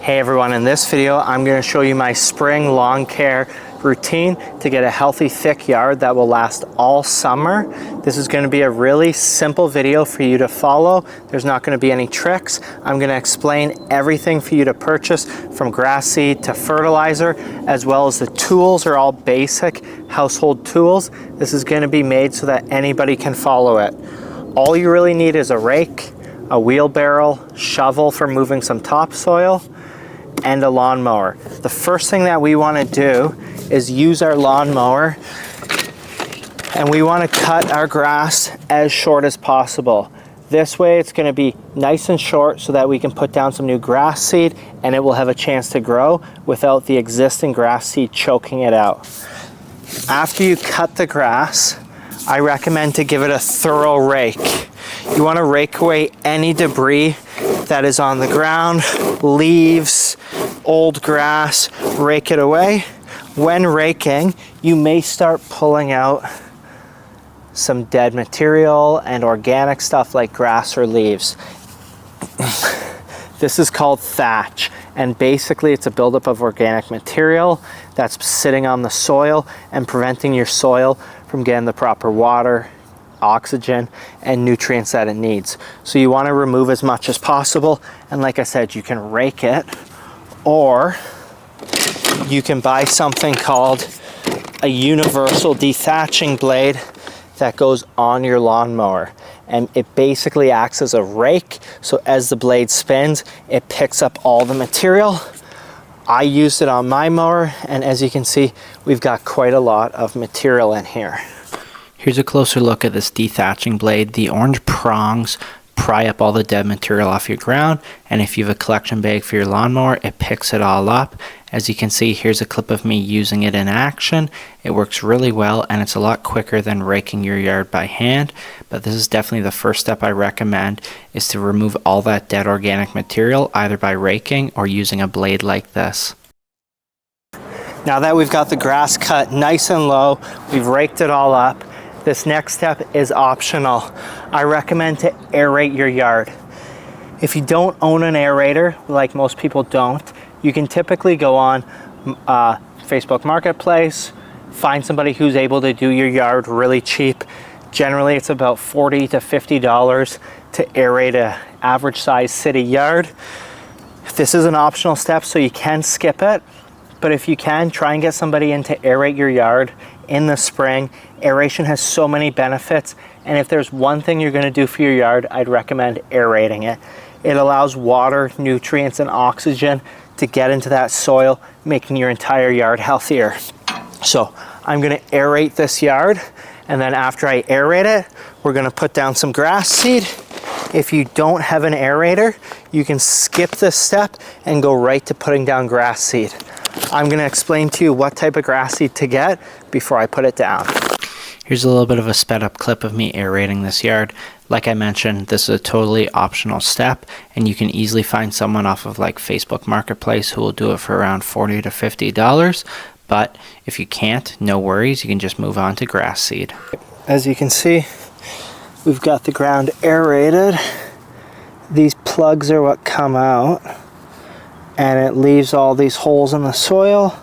Hey everyone, in this video I'm going to show you my spring lawn care routine to get a healthy thick yard that will last all summer. This is going to be a really simple video for you to follow. There's not going to be any tricks. I'm going to explain everything for you to purchase, from grass seed to fertilizer, as well as the tools are all basic household tools. This is going to be made so that anybody can follow it. All you really need is a rake, a wheelbarrow, shovel for moving some topsoil, and a lawnmower. The first thing that we want to do is use our lawnmower, and we want to cut our grass as short as possible. This way it's going to be nice and short so that we can put down some new grass seed and it will have a chance to grow without the existing grass seed choking it out. After you cut the grass, I recommend to give it a thorough rake. You want to rake away any debris that is on the ground, leaves, old grass, rake it away. When raking, you may start pulling out some dead material and organic stuff like grass or leaves. This is called thatch, and basically it's a buildup of organic material that's sitting on the soil and preventing your soil from getting the proper water, oxygen, and nutrients that it needs. So you want to remove as much as possible, and like I said, you can rake it, or you can buy something called a universal dethatching blade that goes on your lawnmower, and it basically acts as a rake, so as the blade spins it picks up all the material. I used it on my mower, and as you can see, we've got quite a lot of material in here. Here's a closer look at this dethatching blade. The orange prongs pry up all the dead material off your ground, and if you have a collection bag for your lawnmower, it picks it all up. As you can see, here's a clip of me using it in action. It works really well, and it's a lot quicker than raking your yard by hand, but this is definitely the first step I recommend, is to remove all that dead organic material either by raking or using a blade like this. Now that we've got the grass cut nice and low, we've raked it all up, this next step is optional. I recommend to aerate your yard. If you don't own an aerator, like most people don't, you can typically go on Facebook Marketplace, find somebody who's able to do your yard really cheap. Generally, it's about $40 to $50 to aerate an average size city yard. This is an optional step, so you can skip it. But if you can, try and get somebody in to aerate your yard in the spring. Aeration has so many benefits, and if there's one thing you're going to do for your yard, I'd recommend aerating it. It allows water, nutrients, and oxygen to get into that soil, making your entire yard healthier. So I'm going to aerate this yard, and then after I aerate it, we're going to put down some grass seed. If you don't have an aerator, you can skip this step and go right to putting down grass seed. I'm going to explain to you what type of grass seed to get before I put it down. Here's a little bit of a sped up clip of me aerating this yard. Like I mentioned, this is a totally optional step, and you can easily find someone off of like Facebook Marketplace who will do it for around $40 to $50. But if you can't, no worries, you can just move on to grass seed. As you can see, we've got the ground aerated. These plugs are what come out, and it leaves all these holes in the soil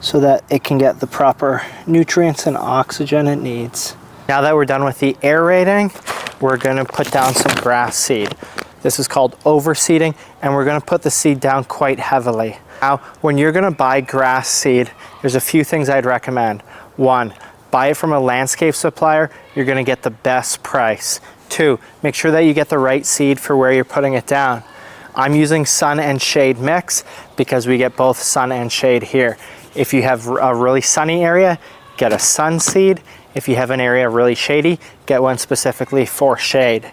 so that it can get the proper nutrients and oxygen it needs. Now that we're done with the aerating, we're going to put down some grass seed. This is called overseeding, and we're going to put the seed down quite heavily. Now, when you're going to buy grass seed, there's a few things I'd recommend. 1, buy it from a landscape supplier. You're going to get the best price. 2, make sure that you get the right seed for where you're putting it down. I'm using sun and shade mix because we get both sun and shade here. If you have a really sunny area, get a sun seed. If you have an area really shady, get one specifically for shade.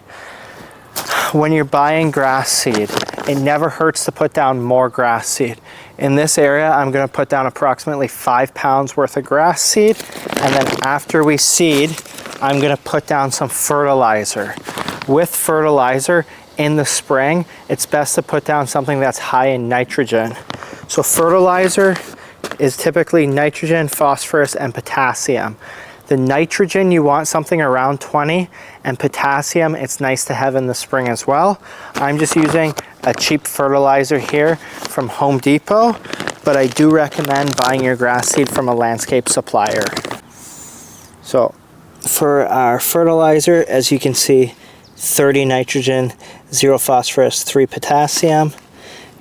When you're buying grass seed, it never hurts to put down more grass seed. In this area, I'm going to put down approximately 5 pounds worth of grass seed, and then after we seed, I'm going to put down some fertilizer. With fertilizer, in the spring, it's best to put down something that's high in nitrogen. So fertilizer is typically nitrogen, phosphorus, and potassium. The nitrogen, you want something around 20, and potassium, it's nice to have in the spring as well. I'm just using a cheap fertilizer here from Home Depot, but I do recommend buying your grass seed from a landscape supplier. So for our fertilizer, as you can see, 30 nitrogen, 0 phosphorus, 3 potassium,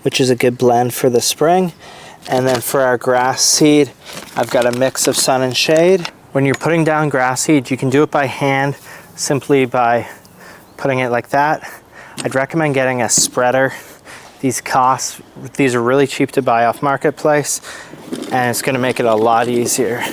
which is a good blend for the spring. And then for our grass seed, I've got a mix of sun and shade. When you're putting down grass seed, you can do it by hand, simply by putting it like that. I'd recommend getting a spreader. These are really cheap to buy off Marketplace, and it's gonna make it a lot easier.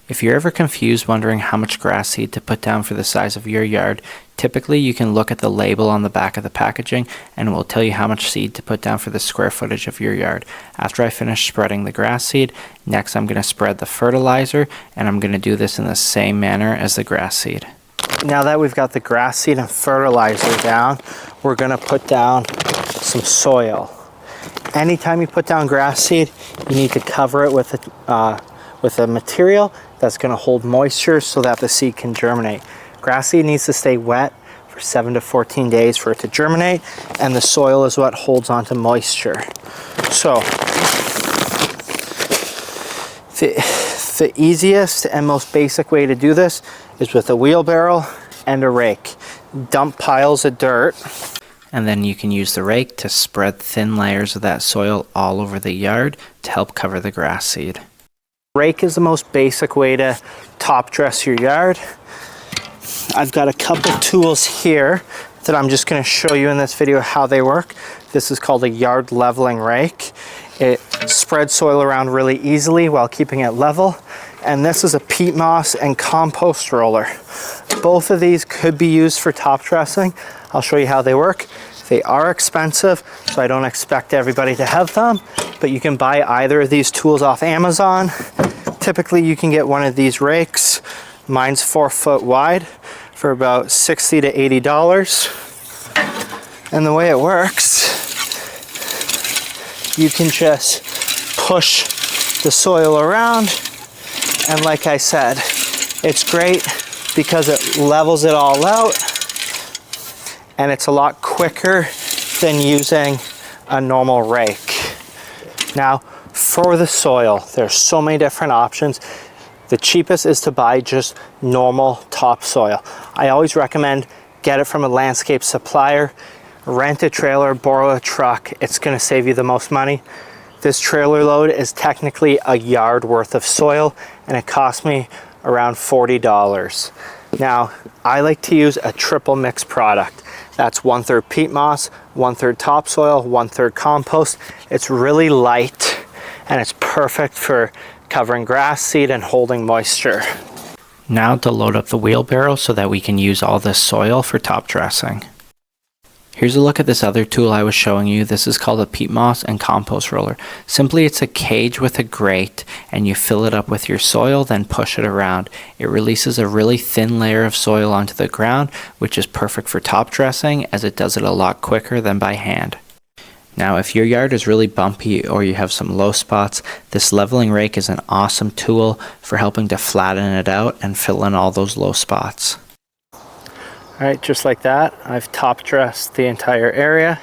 If you're ever confused wondering how much grass seed to put down for the size of your yard, typically you can look at the label on the back of the packaging and it will tell you how much seed to put down for the square footage of your yard. After I finish spreading the grass seed, next I'm going to spread the fertilizer, and I'm going to do this in the same manner as the grass seed. Now that we've got the grass seed and fertilizer down, we're going to put down some soil. Anytime you put down grass seed, you need to cover it with a material that's going to hold moisture so that the seed can germinate. Grass seed needs to stay wet for 7 to 14 days for it to germinate, and the soil is what holds onto moisture. So the easiest and most basic way to do this is with a wheelbarrow and a rake. Dump piles of dirt, and then you can use the rake to spread thin layers of that soil all over the yard to help cover the grass seed. Rake is the most basic way to top dress your yard. I've got a couple tools here that I'm just going to show you in this video how they work. This is called a yard leveling rake. It spreads soil around really easily while keeping it level. And this is a peat moss and compost roller. Both of these could be used for top dressing. I'll show you how they work. They are expensive, so I don't expect everybody to have them, but you can buy either of these tools off Amazon. Typically you can get one of these rakes. Mine's 4 foot wide for about $60 to $80. And the way it works, you can just push the soil around, and like I said, it's great because it levels it all out, and it's a lot quicker than using a normal rake. Now, for the soil, there's so many different options. The cheapest is to buy just normal topsoil. I always recommend get it from a landscape supplier, rent a trailer, borrow a truck. It's gonna save you the most money. This trailer load is technically a yard worth of soil, and it cost me around $40. Now, I like to use a triple mix product. That's 1/3 peat moss, 1/3 topsoil, 1/3 compost. It's really light, and it's perfect for covering grass seed and holding moisture. Now to load up the wheelbarrow so that we can use all this soil for top dressing. Here's a look at this other tool I was showing you. This is called a peat moss and compost roller. Simply, it's a cage with a grate, and you fill it up with your soil, then push it around. It releases a really thin layer of soil onto the ground, which is perfect for top dressing as it does it a lot quicker than by hand. Now, if your yard is really bumpy or you have some low spots, this leveling rake is an awesome tool for helping to flatten it out and fill in all those low spots. All right, just like that, I've top dressed the entire area.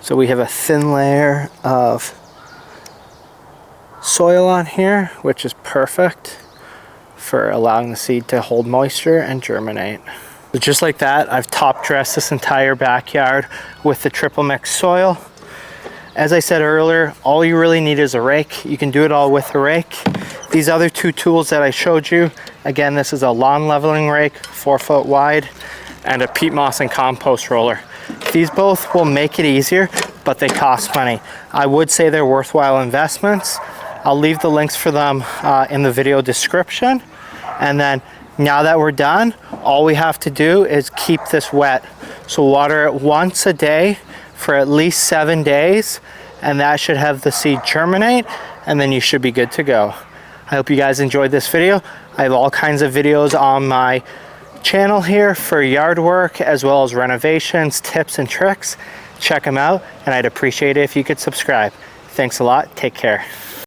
So we have a thin layer of soil on here, which is perfect for allowing the seed to hold moisture and germinate. So just like that, I've top dressed this entire backyard with the triple mix soil. As I said earlier, all you really need is a rake. You can do it all with a rake. These other two tools that I showed you, again, this is a lawn leveling rake, 4 foot wide, and a peat moss and compost roller. These both will make it easier, but they cost money. I would say they're worthwhile investments. I'll leave the links for them in the video description. And then now that we're done, all we have to do is keep this wet. So water it once a day for at least 7 days, and that should have the seed germinate, and then you should be good to go. I hope you guys enjoyed this video. I have all kinds of videos on my channel here for yard work as well as renovations, tips and tricks. Check them out, and I'd appreciate it if you could subscribe. Thanks a lot. Take care.